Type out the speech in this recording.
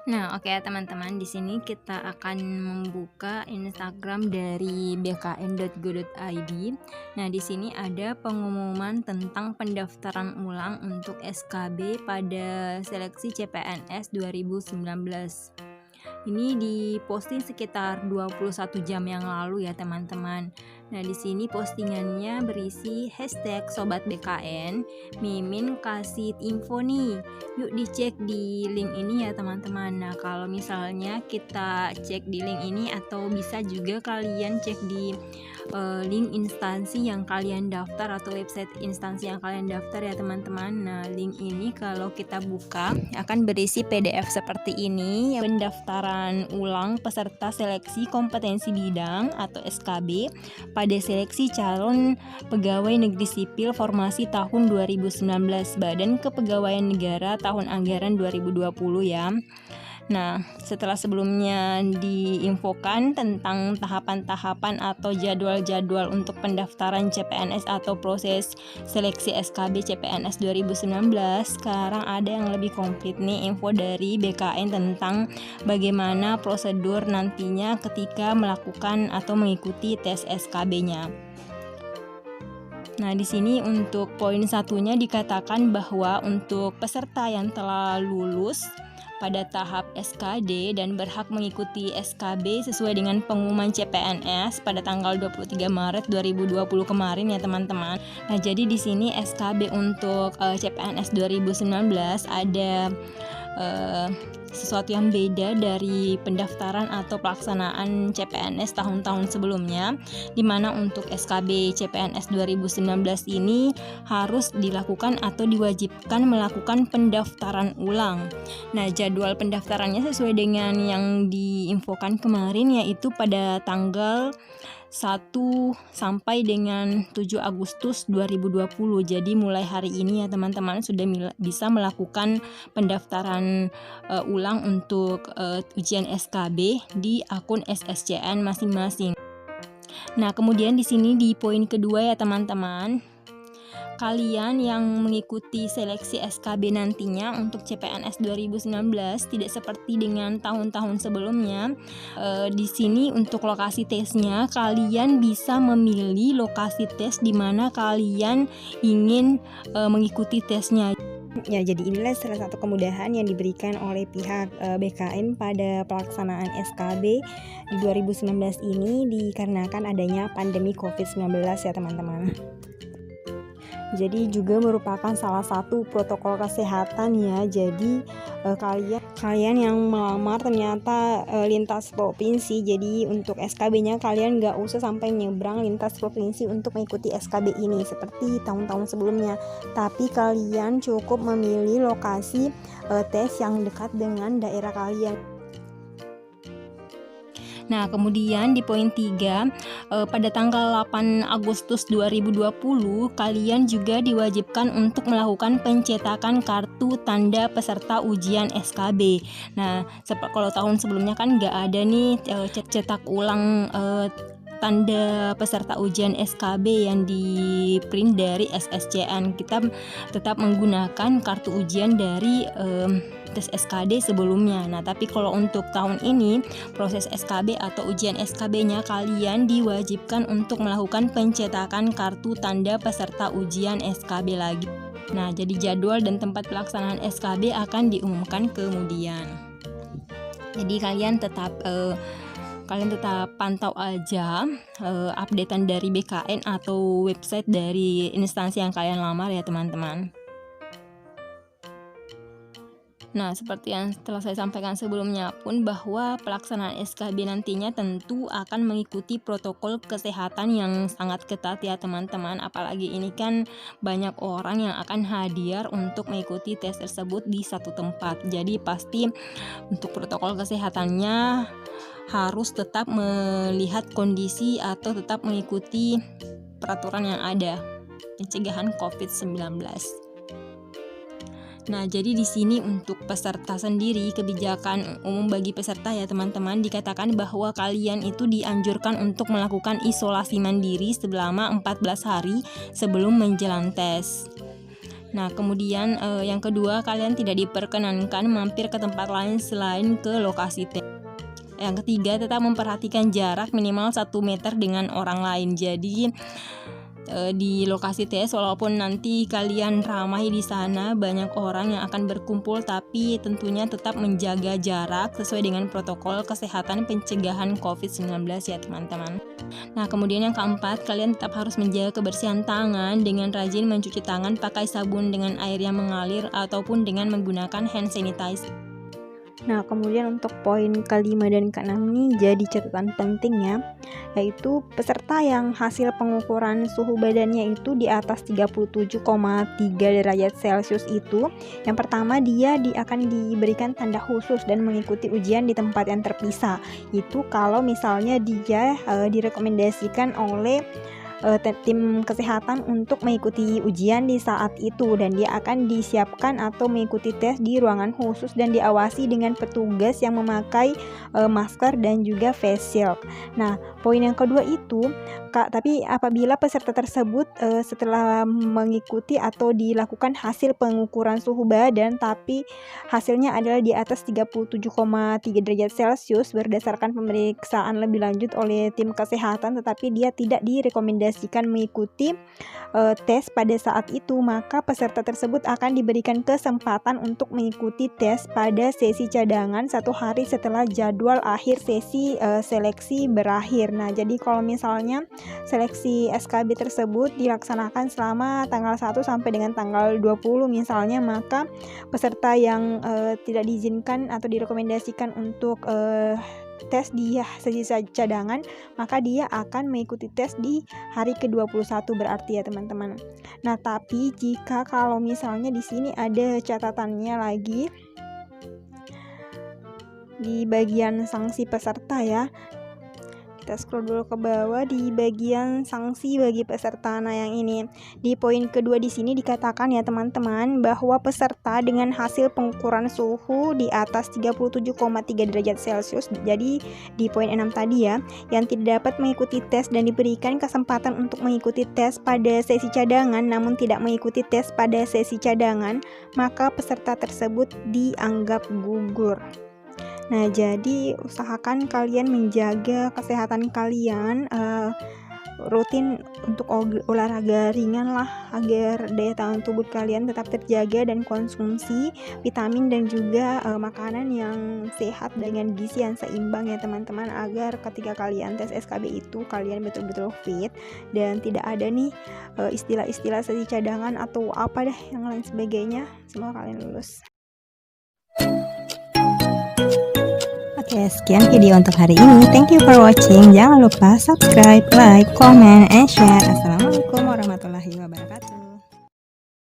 Nah, oke ya teman-teman, di sini kita akan membuka Instagram dari bkn.go.id. Nah, di sini ada pengumuman tentang pendaftaran ulang untuk SKB pada seleksi CPNS 2019. Ini diposting sekitar 21 jam yang lalu ya teman-teman. Nah, di sini postingannya berisi hashtag Sobat BKN, Mimin kasih info nih. Yuk dicek di link ini ya teman-teman. Nah, kalau misalnya kita cek di link ini atau bisa juga kalian cek di link instansi yang kalian daftar atau website instansi yang kalian daftar ya teman-teman. Nah, link ini kalau kita buka akan berisi PDF seperti ini, pendaftaran ulang peserta seleksi kompetensi bidang atau SKB pada seleksi calon pegawai negeri sipil formasi tahun 2019 Badan Kepegawaian Negara tahun anggaran 2020 ya. Nah, setelah sebelumnya diinfokan tentang tahapan-tahapan atau jadwal-jadwal untuk pendaftaran CPNS atau proses seleksi SKB CPNS 2019, sekarang ada yang lebih komplit nih info dari BKN tentang bagaimana prosedur nantinya ketika melakukan atau mengikuti tes SKB-nya. Nah, di sini untuk poin satunya dikatakan bahwa untuk peserta yang telah lulus pada tahap SKD dan berhak mengikuti SKB sesuai dengan pengumuman CPNS pada tanggal 23 Maret 2020 kemarin ya teman-teman. Nah, jadi di sini SKB untuk CPNS 2019 ada sesuatu yang beda dari pendaftaran atau pelaksanaan CPNS tahun-tahun sebelumnya, di mana untuk SKB CPNS 2019 ini harus dilakukan atau diwajibkan melakukan pendaftaran ulang. Nah, jadwal pendaftarannya sesuai dengan yang diinfokan kemarin, yaitu pada tanggal 1 sampai dengan 7 Agustus 2020. Jadi mulai hari ini ya teman-teman sudah bisa melakukan pendaftaran ulang untuk ujian SKB di akun SSCN masing-masing. Nah, kemudian di sini di poin kedua ya teman-teman, kalian yang mengikuti seleksi SKB nantinya untuk CPNS 2019 tidak seperti dengan tahun-tahun sebelumnya. Di sini untuk lokasi tesnya kalian bisa memilih lokasi tes di mana kalian ingin mengikuti tesnya. Ya, jadi inilah salah satu kemudahan yang diberikan oleh pihak BKN pada pelaksanaan SKB di 2019 ini dikarenakan adanya pandemi COVID-19 ya teman-teman. Jadi juga merupakan salah satu protokol kesehatan ya. Jadi kalian yang melamar ternyata lintas provinsi, jadi untuk SKB-nya kalian nggak usah sampai nyebrang lintas provinsi untuk mengikuti SKB ini seperti tahun-tahun sebelumnya. Tapi kalian cukup memilih lokasi tes yang dekat dengan daerah kalian. Nah, kemudian di poin 3, pada tanggal 8 Agustus 2020, kalian juga diwajibkan untuk melakukan pencetakan kartu tanda peserta ujian SKB. Nah, kalau tahun sebelumnya kan nggak ada nih cetak ulang tanda peserta ujian SKB yang di print dari SSCN. Kita tetap menggunakan kartu ujian dari tes SKD sebelumnya. Nah, tapi kalau untuk tahun ini proses SKB atau ujian SKB-nya kalian diwajibkan untuk melakukan pencetakan kartu tanda peserta ujian SKB lagi. Nah, jadi jadwal dan tempat pelaksanaan SKB akan diumumkan kemudian. Jadi kalian tetap pantau aja updatean dari BKN atau website dari instansi yang kalian lamar ya teman-teman. Nah, seperti yang telah saya sampaikan sebelumnya pun bahwa pelaksanaan SKB nantinya tentu akan mengikuti protokol kesehatan yang sangat ketat ya teman-teman. Apalagi ini kan banyak orang yang akan hadir untuk mengikuti tes tersebut di satu tempat. Jadi pasti untuk protokol kesehatannya harus tetap melihat kondisi atau tetap mengikuti peraturan yang ada pencegahan COVID-19. Nah, jadi di sini untuk peserta sendiri, kebijakan umum bagi peserta ya teman-teman, dikatakan bahwa kalian itu dianjurkan untuk melakukan isolasi mandiri selama 14 hari sebelum menjelang tes. Nah, kemudian yang kedua, kalian tidak diperkenankan mampir ke tempat lain selain ke lokasi tes. Yang ketiga, tetap memperhatikan jarak minimal 1 meter dengan orang lain. Jadi di lokasi tes, walaupun nanti kalian ramai di sana, banyak orang yang akan berkumpul, tapi tentunya tetap menjaga jarak sesuai dengan protokol kesehatan pencegahan COVID-19 ya teman-teman. Nah, kemudian yang keempat, kalian tetap harus menjaga kebersihan tangan dengan rajin mencuci tangan pakai sabun dengan air yang mengalir ataupun dengan menggunakan hand sanitizer. Nah, kemudian untuk poin kelima dan keenam nih jadi catatan pentingnya, yaitu peserta yang hasil pengukuran suhu badannya itu di atas 37,3 derajat Celcius itu, yang pertama dia akan diberikan tanda khusus dan mengikuti ujian di tempat yang terpisah. Itu kalau misalnya dia direkomendasikan oleh tim kesehatan untuk mengikuti ujian di saat itu, dan dia akan disiapkan atau mengikuti tes di ruangan khusus dan diawasi dengan petugas yang memakai masker dan juga face shield. Nah, poin yang kedua itu tapi apabila peserta tersebut setelah mengikuti atau dilakukan hasil pengukuran suhu badan tapi hasilnya adalah di atas 37,3 derajat Celcius berdasarkan pemeriksaan lebih lanjut oleh tim kesehatan, tetapi dia tidak direkomendasikan mengikuti tes pada saat itu, maka peserta tersebut akan diberikan kesempatan untuk mengikuti tes pada sesi cadangan 1 hari setelah jadwal akhir sesi seleksi berakhir. Nah, jadi kalau misalnya seleksi SKB tersebut dilaksanakan selama tanggal 1 sampai dengan tanggal 20 misalnya, maka peserta yang tidak diizinkan atau direkomendasikan untuk tes di sesi cadangan, maka dia akan mengikuti tes di hari ke-21 berarti ya teman-teman. Nah, tapi jika kalau misalnya di sini ada catatannya lagi di bagian sanksi peserta ya. Kita scroll dulu ke bawah di bagian sanksi bagi peserta. Nah, yang ini di poin kedua di sini dikatakan ya teman-teman bahwa peserta dengan hasil pengukuran suhu di atas 37,3 derajat Celcius, jadi di poin 6 tadi ya, yang tidak dapat mengikuti tes dan diberikan kesempatan untuk mengikuti tes pada sesi cadangan namun tidak mengikuti tes pada sesi cadangan, maka peserta tersebut dianggap gugur. Nah, jadi usahakan kalian menjaga kesehatan kalian, rutin untuk olahraga ringan lah agar daya tahan tubuh kalian tetap terjaga, dan konsumsi vitamin dan juga makanan yang sehat dengan gizi yang seimbang ya teman-teman, agar ketika kalian tes SKB itu kalian betul-betul fit dan tidak ada nih istilah-istilah sesi cadangan atau apa deh yang lain sebagainya. Semoga kalian lulus. Oke, sekian video untuk hari ini. Thank you for watching. Jangan lupa subscribe, like, comment, and share. Assalamualaikum warahmatullahi wabarakatuh.